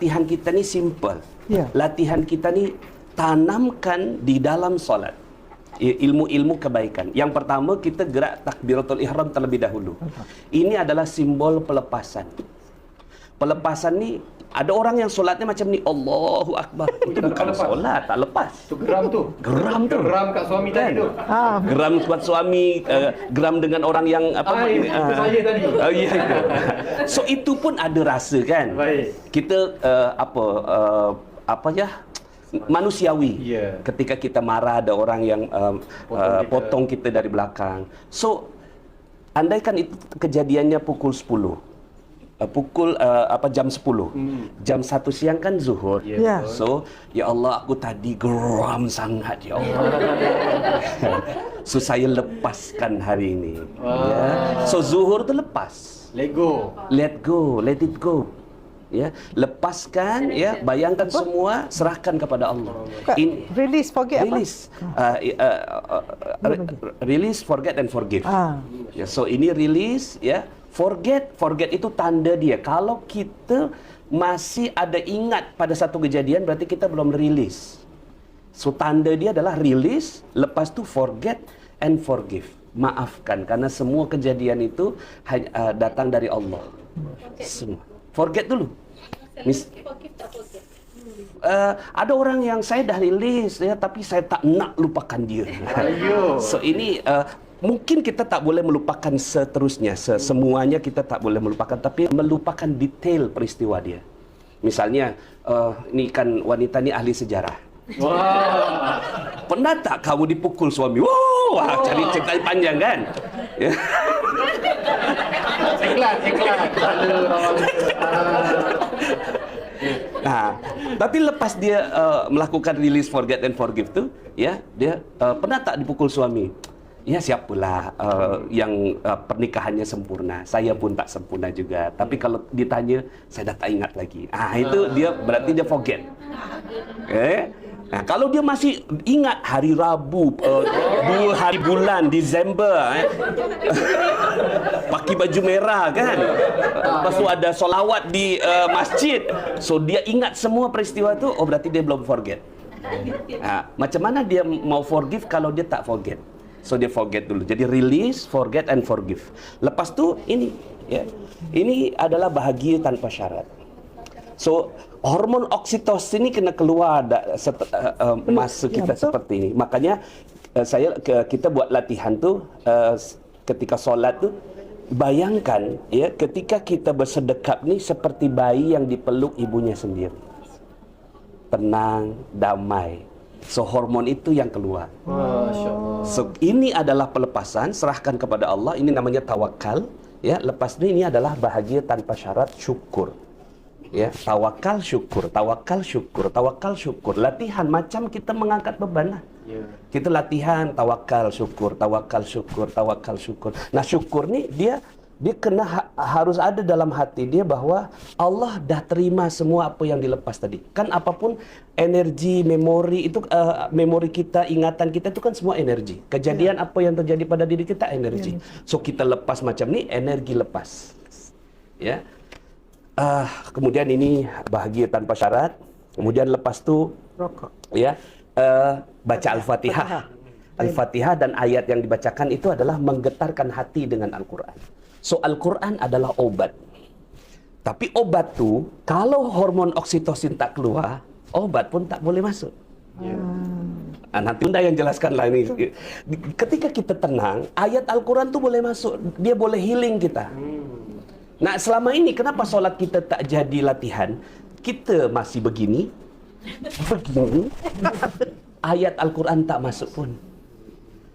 latihan kita ni simple. Ya. Latihan kita ni tanamkan di dalam solat ilmu-ilmu kebaikan. Yang pertama, kita gerak takbiratul ihram terlebih dahulu. Ini adalah simbol pelepasan. Pelepasan ni, ada orang yang solatnya macam ni, Allahu Akbar. Itu bukan solat, tak lepas. Tu geram tu. Geram tu. Geram kat suami tadi tu. Geram buat suami, geram dengan orang yang apa saya tadi. Ya itu. So itu pun ada rasa kan. Baik. Kita apa ya? Manusiawi. Yeah. Ketika kita marah ada orang yang potong kita dari belakang. So andaikan itu kejadiannya pukul 10. Jam 10. Jam 1 siang kan zuhur. Ya. So, ya Allah, aku tadi geram sangat, ya Allah. So, saya lepaskan hari ini. Ya. So, zuhur tu lepas. Let go. Let go, let it go. Ya, lepaskan, ya, bayangkan semua, serahkan kepada Allah. Release, forget Release. Release, forget and forgive. Ya, so ini release, ya. Forget itu tanda dia. Kalau kita masih ada ingat pada satu kejadian, berarti kita belum release. So tanda dia adalah release, lepas tu forget and forgive. Maafkan, karena semua kejadian itu datang dari Allah. Semua. Forget dulu. Ada orang yang saya dah release, ya, tapi saya tak nak lupakan dia. So ini mungkin kita tak boleh melupakan seterusnya, semuanya kita tak boleh melupakan, tapi melupakan detail peristiwa dia. Misalnya, ini kan wanita ni ahli sejarah. Wah. Pernah tak kamu dipukul suami? Wah, cari cerita panjang kan? Iklan. Tapi lepas dia melakukan release, forget and forgive tu, ya, dia pernah tak dipukul suami? Ya, siapalah yang pernikahannya sempurna. Saya pun tak sempurna juga. Tapi kalau ditanya, saya dah tak ingat lagi. Itu dia berarti dia forget. Nah, kalau dia masih ingat hari Rabu, 2 hari bulan Disember, pakai baju merah kan, lepas tu ada solawat di masjid, so dia ingat semua peristiwa tu, oh berarti dia belum forget. Macam mana dia mau forgive kalau dia tak forget? So dia forget dulu. Jadi release, forget and forgive. Lepas tu ini, ya, ini adalah bahagia tanpa syarat. So hormon oksitosin ini kena keluar masa kita seperti ini. Makanya kita buat latihan tu ketika solat tu, bayangkan, ya, ketika kita bersedekap ni seperti bayi yang dipeluk ibunya sendiri. Tenang, damai. So hormon itu yang keluar. Masya Allah. So ini adalah pelepasan, serahkan kepada Allah. Ini namanya tawakal. Ya, lepas ini adalah bahagia tanpa syarat, syukur. Ya, tawakal syukur, tawakal syukur, tawakal syukur. Latihan macam kita mengangkat beban lah. Kita latihan tawakal syukur, tawakal syukur, tawakal syukur. Nah, syukur ni dia kena harus ada dalam hati dia bahwa Allah dah terima semua apa yang dilepas tadi. Kan apapun energi, memori itu, memori kita, ingatan kita itu kan semua energi. Kejadian apa yang terjadi pada diri kita energi. So kita lepas macam ni, energi lepas. Ya. Kemudian ini bahagia tanpa syarat. Kemudian lepas tu Rokok. Ya, baca Al-Fatihah. Al-Fatihah dan ayat yang dibacakan itu adalah menggetarkan hati dengan Al-Quran. So Al-Quran adalah obat. Tapi obat tu, kalau hormon oksitosin tak keluar, obat pun tak boleh masuk. Nanti Bunda yang jelaskan lah ini. Ketika kita tenang, ayat Al-Quran tu boleh masuk. Dia boleh healing kita. Nah, selama ini kenapa solat kita tak jadi latihan? Kita masih begini. Ayat Al-Quran tak masuk pun.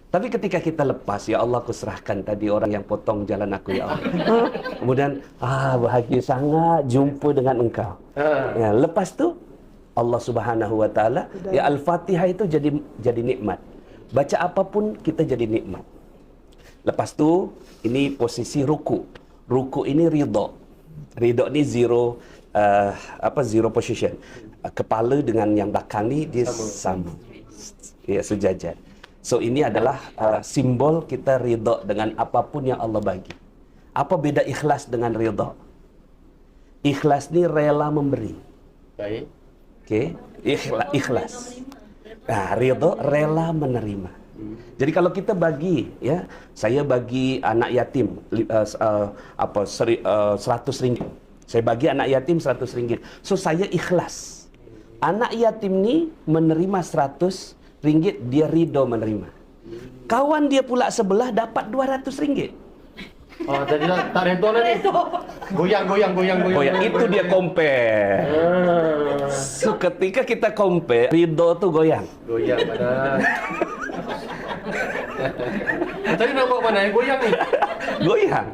Tapi ketika kita lepas, ya Allah, aku serahkan tadi orang yang potong jalan aku, ya Allah. Kemudian, bahagia sangat jumpa dengan engkau. Ya, lepas tu, Allah Subhanahu Wa Taala, ya, Al-Fatihah itu jadi nikmat. Baca apapun kita jadi nikmat. Lepas tu, ini posisi ruku. Ruku ini ridha. Ridha ni zero position. Kepala dengan yang belakang ni dia sama. Ya, sejajar. So ini adalah simbol kita ridha dengan apapun yang Allah bagi. Apa beda ikhlas dengan ridha? Ikhlas ni rela memberi. Baik. Okey, ikhlas. Nah, ridha rela menerima. Jadi kalau kita bagi, ya, saya bagi anak yatim 100 ringgit. Saya bagi anak yatim 100 ringgit. So saya ikhlas. Anak yatim ni menerima 100 ringgit, dia ridha menerima. Kawan dia pula sebelah dapat 200 ringgit. Oh, tadi tak redha lah ni. Goyang. Oh ya, itu dia compare. So ketika kita compare, ridha tu goyang. Goyang mana? Tadi nak bawa mana? Goyang ni. Goyang.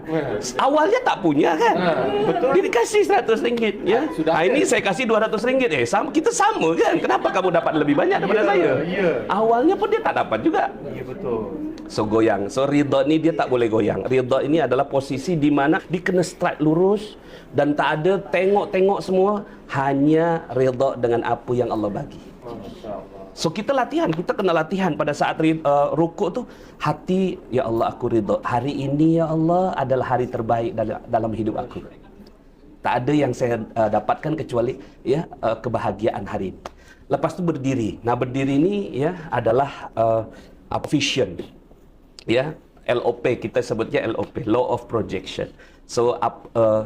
Awalnya tak punya kan? Betul. Dia dikasih 100 ringgit, ya. Sudah ada. Ini saya kasih 200 ringgit. Kita sama kan? Kenapa kamu dapat lebih banyak daripada saya? Ya. Awalnya pun dia tak dapat juga. Ya, betul. So goyang. So ridha ni dia tak boleh goyang. Ridha ini adalah posisi di mana dia kena straight lurus dan tak ada tengok-tengok semua, hanya ridha dengan apa yang Allah bagi. Masya-Allah. So kita latihan, kita kena latihan pada saat rukuk tu, hati, ya Allah aku ridha. Hari ini ya Allah adalah hari terbaik dalam hidup aku. Tak ada yang saya dapatkan kecuali ya kebahagiaan hari ini. Lepas tu berdiri. Nah, berdiri ni ya adalah vision. Ya, LOP, kita sebutnya LOP, Law of Projection. So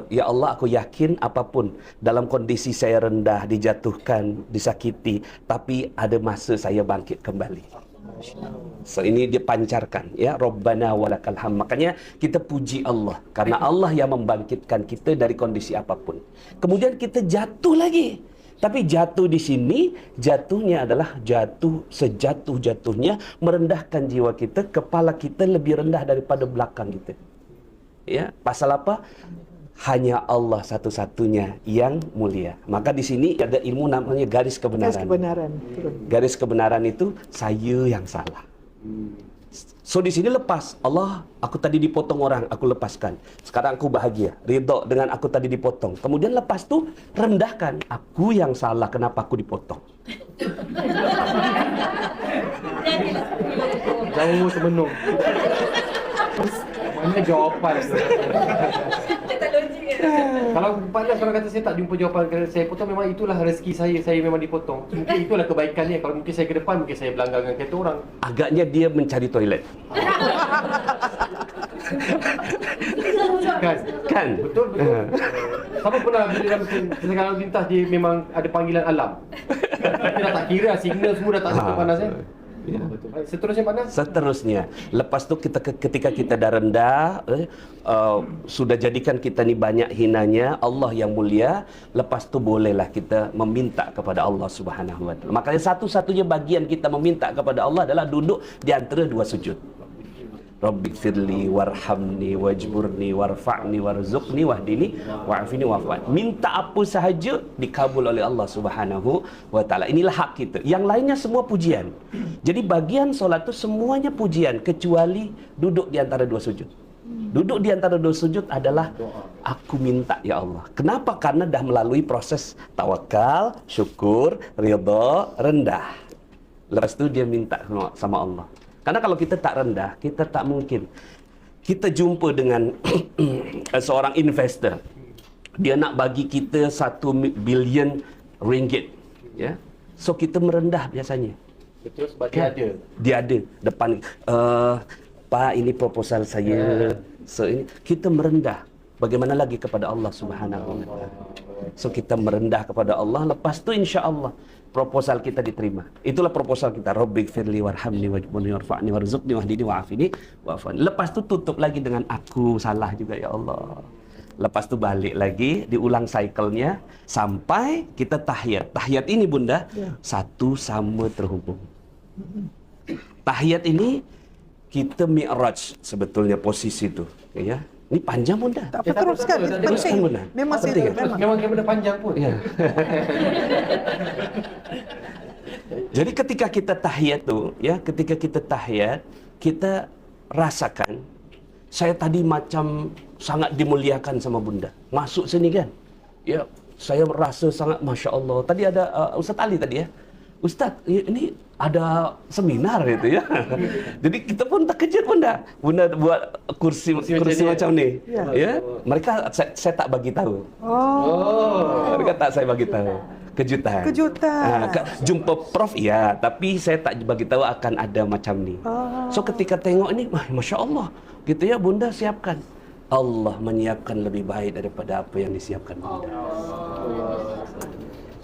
ya Allah, aku yakin apapun dalam kondisi saya rendah, dijatuhkan, disakiti, tapi ada masa saya bangkit kembali. So ini dia pancarkan, ya, Rabbana walakal hamd. Makanya kita puji Allah karena Allah yang membangkitkan kita dari kondisi apapun. Kemudian kita jatuh lagi. Tapi jatuh di sini, jatuhnya adalah jatuh sejatuh-jatuhnya, merendahkan jiwa kita, kepala kita lebih rendah daripada belakang kita. Ya, pasal apa? Hanya Allah satu-satunya yang mulia. Maka di sini ada ilmu namanya garis kebenaran. Garis kebenaran. Garis kebenaran itu saya yang salah. So di sini lepas, Allah, aku tadi dipotong orang, aku lepaskan. Sekarang aku bahagia, ridha dengan aku tadi dipotong. Kemudian lepas tu rendahkan, aku yang salah, kenapa aku dipotong. Jauh termenung. Mana jawapan tu? Kalau pandai kalau kata saya tak jumpa jawapan, saya potong, memang itulah rezeki saya memang dipotong. Mungkin itulah kebaikannya. Kalau mungkin saya ke depan, mungkin saya berlanggar dengan kereta orang. Agaknya dia mencari toilet. Kan? Betul. Siapa pernah bila dalam kesegaran lalu lintas, dia memang ada panggilan alam. Kita dah tak kira, signal semua dah tak ada panas kan? Ya. Betul. Baik, seterusnya panas. Seterusnya, lepas tu ketika kita dah rendah, sudah jadikan kita ni banyak hinanya, Allah yang mulia, lepas tu bolehlah kita meminta kepada Allah Subhanahu Wa Taala. Makanya satu-satunya bagian kita meminta kepada Allah adalah duduk di antara dua sujud. Rabbighfirli warhamni wajburni warfa'ni warzuqni wahdini wa'afini wa'afwan. Minta apa sahaja dikabul oleh Allah Subhanahu wa taala. Inilah hak kita. Yang lainnya semua pujian. Jadi bagian solat itu semuanya pujian kecuali duduk di antara dua sujud. Duduk di antara dua sujud adalah aku minta ya Allah. Kenapa? Karena dah melalui proses tawakal, syukur, ridha, rendah. Lepas tu dia minta sama Allah. Karena kalau kita tak rendah, kita tak mungkin. Kita jumpa dengan seorang investor. Dia nak bagi kita 1 bilion ringgit. Ya. So kita merendah biasanya. Betul, sebab dia ada. Dia ada depan, Pak, ini proposal saya. So ini kita merendah. Bagaimana lagi kepada Allah Subhanahu wa taala. So kita merendah kepada Allah, lepas tu insya-Allah proposal kita diterima. Itulah proposal kita. Rabbighfirli warhamni wajburni warfa'ni warzuqni wahdini wa'afini wa'afwan. Lepas tu tutup lagi dengan aku salah juga ya Allah. Lepas tu balik lagi, diulang cycle-nya sampai kita tahiyat. Tahiyat ini Bunda, satu sama terhubung. Tahiyat ini kita mi'raj sebetulnya posisi tu, ya. Ini panjang Bunda. Tak apa, teruskan. Teruskan Bunda. Memang Penting. Memang benda panjang pun. Ya. Jadi ketika kita tahiyat tu, ya, ketika kita tahiyat, kita rasakan saya tadi macam sangat dimuliakan sama Bunda. Masuk sini kan. Ya, saya merasa sangat masya-Allah. Tadi ada Ustaz Ali tadi ya. Ustaz, ini ada seminar itu ya. Jadi kita pun terkejut Bunda. Bunda buat kursi macam ni. Ya. Mereka saya tak bagi tahu. Oh. Mereka tak saya bagi tahu. kejutan. Jumpa Prof ya, tapi saya tak bagi tahu akan ada macam ni. So ketika tengok ini, Masya Allah, gitu ya Bunda siapkan. Allah menyiapkan lebih baik daripada apa yang disiapkan Bunda.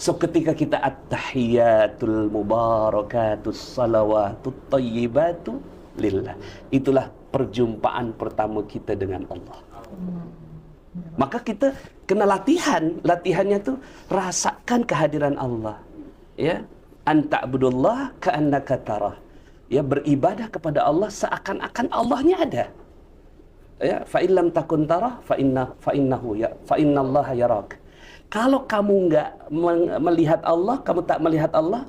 So ketika kita at-tahiyatul mubarakatus salawatut tayyibatu lillah, itulah perjumpaan pertama kita dengan Allah. Maka kita kena latihannya tu rasakan kehadiran Allah. Ya, anta'budullah ka'annaka tarah. Ya, beribadah kepada Allah seakan-akan Allahnya ada. Ya, fa illam takun tarah fa innallaha yarak. Kalau kamu enggak melihat Allah, kamu tak melihat Allah,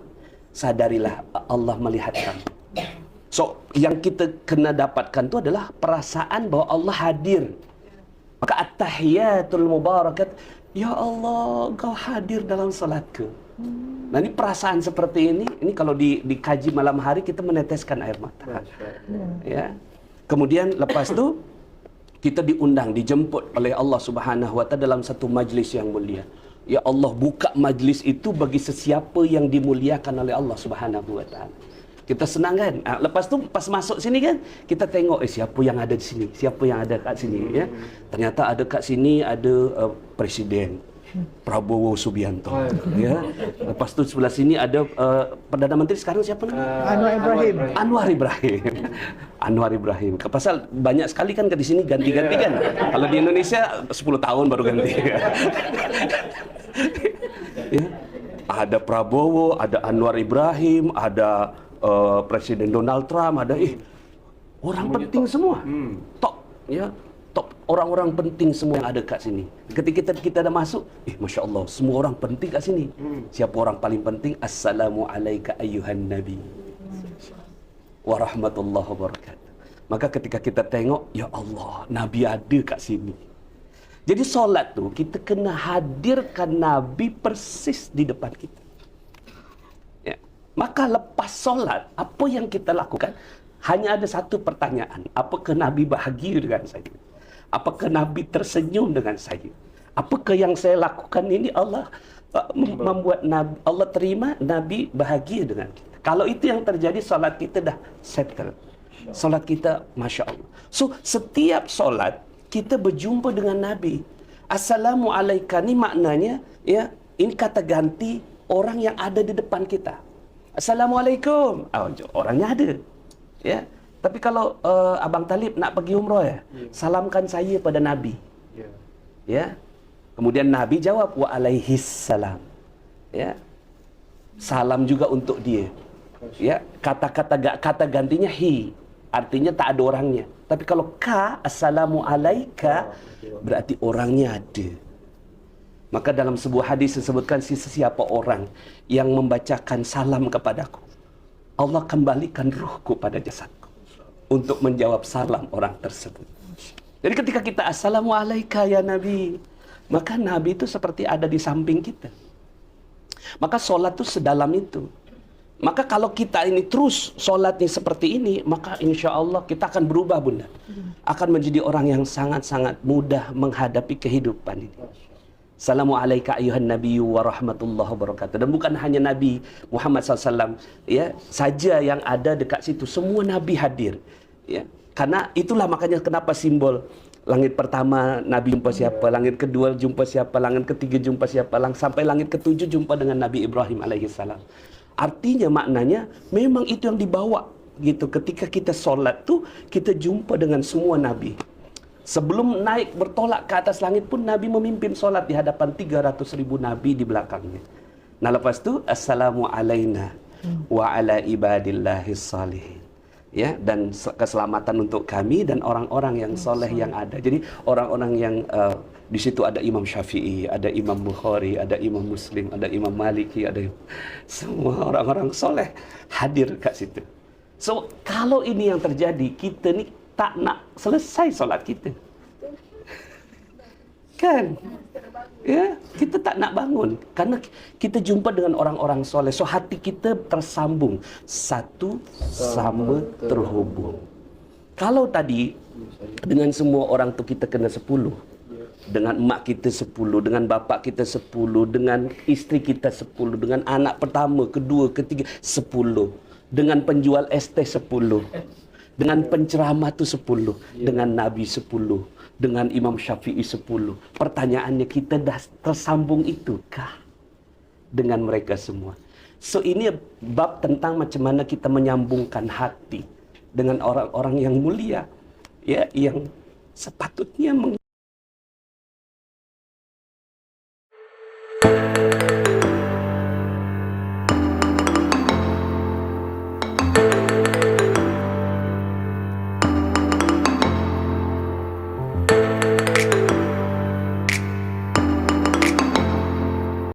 sadarilah Allah melihat kamu. So, yang kita kena dapatkan tu adalah perasaan bahwa Allah hadir. Maka at-tahiyatul mubarakat, ya Allah, Engkau hadir dalam salatku. Nah, ini perasaan seperti ini kalau dikaji malam hari kita meneteskan air mata. Ya. Kemudian lepas tu kita diundang, dijemput oleh Allah Subhanahu wa taala dalam satu majlis yang mulia. Ya Allah buka majlis itu bagi sesiapa yang dimuliakan oleh Allah Subhanahu wa taala. Kita senang kan? Lepas tu pas masuk sini kan, kita tengok siapa yang ada di sini, siapa yang ada kat sini ya. Ternyata ada kat sini ada Presiden Prabowo Subianto ya. Lepas tu sebelah sini ada Perdana Menteri sekarang siapa namanya? Anwar Ibrahim. Pasal banyak sekali kan di sini ganti-ganti kan. Kalau di Indonesia 10 tahun baru ganti. Ya. Ada Prabowo, ada Anwar Ibrahim, ada Presiden Donald Trump, ada orang penting semua. Top ya, top orang-orang penting semua yang ada kat sini. Ketika kita dah masuk, Masya Allah, semua orang penting kat sini. Siapa orang paling penting? Assalamualaikum ayyuhan nabi wa rahmatullahi wabarakatuh. Maka ketika kita tengok, ya Allah, Nabi ada kat sini. Jadi solat tu kita kena hadirkan Nabi persis di depan kita. Maka lepas solat, apa yang kita lakukan? Hanya ada satu pertanyaan. Apakah Nabi bahagia dengan saya? Apakah Nabi tersenyum dengan saya? Apakah yang saya lakukan ini Allah membuat Nabi, Allah terima, Nabi bahagia dengan kita? Kalau itu yang terjadi, solat kita dah settle. Solat kita, Masya Allah. So, setiap solat, kita berjumpa dengan Nabi. Assalamualaikum ni maknanya, ya, ini kata ganti orang yang ada di depan kita. Assalamualaikum. Orangnya ada. Ya. Tapi kalau Abang Talib nak pergi umrah ya, salamkan saya pada Nabi. Ya. Kemudian Nabi jawab waalaihissalam. Ya. Salam juga untuk dia. Ya, kata gantinya hi. Artinya tak ada orangnya. Tapi kalau assalamualaika berarti orangnya ada. Maka dalam sebuah hadis disebutkan sesiapa orang yang membacakan salam kepadaku, Allah kembalikan ruhku pada jasadku untuk menjawab salam orang tersebut. Jadi ketika kita assalamualaikum ya Nabi, maka Nabi itu seperti ada di samping kita. Maka solat itu sedalam itu. Maka kalau kita ini terus solatnya seperti ini, maka insya Allah kita akan berubah Bunda. Akan menjadi orang yang sangat-sangat mudah menghadapi kehidupan ini. Assalamualaikum ayuhan nabiyyu wa rahmatullahi wabarakatuh. Dan bukan hanya Nabi Muhammad SAW ya, saja yang ada dekat situ. Semua Nabi hadir. Ya. Karena itulah makanya kenapa simbol langit pertama Nabi jumpa siapa, langit kedua jumpa siapa, langit ketiga jumpa siapa, sampai langit ketujuh jumpa dengan Nabi Ibrahim alaihissalam. Artinya maknanya memang itu yang dibawa gitu. Ketika kita solat tu kita jumpa dengan semua Nabi. Sebelum naik bertolak ke atas langit pun Nabi memimpin solat di hadapan 300.000 Nabi di belakangnya. Nah lepas tu assalamu alaina wa ala ibadillahis salihin. Ya, dan keselamatan untuk kami dan orang-orang yang soleh yang ada. Jadi orang-orang yang di situ ada Imam Syafi'i, ada Imam Bukhari, ada Imam Muslim, ada Imam Maliki, ada semua orang-orang soleh hadir kat situ. So kalau ini yang terjadi, kita ni tak nak selesai solat kita. Kan? Ya, kita tak nak bangun karena kita jumpa dengan orang-orang soleh. So hati kita tersambung, satu sama terhubung. Kalau tadi dengan semua orang tu kita kena 10, dengan emak kita 10, dengan bapak kita 10, dengan isteri kita 10, dengan anak pertama, kedua, ketiga 10, dengan penjual es teh 10, dengan penceramah tu 10, dengan Nabi 10, dengan Imam Syafi'i 10. Pertanyaannya, kita dah tersambung itukah dengan mereka semua? So ini bab tentang macam mana kita menyambungkan hati dengan orang-orang yang mulia, ya, yang sepatutnya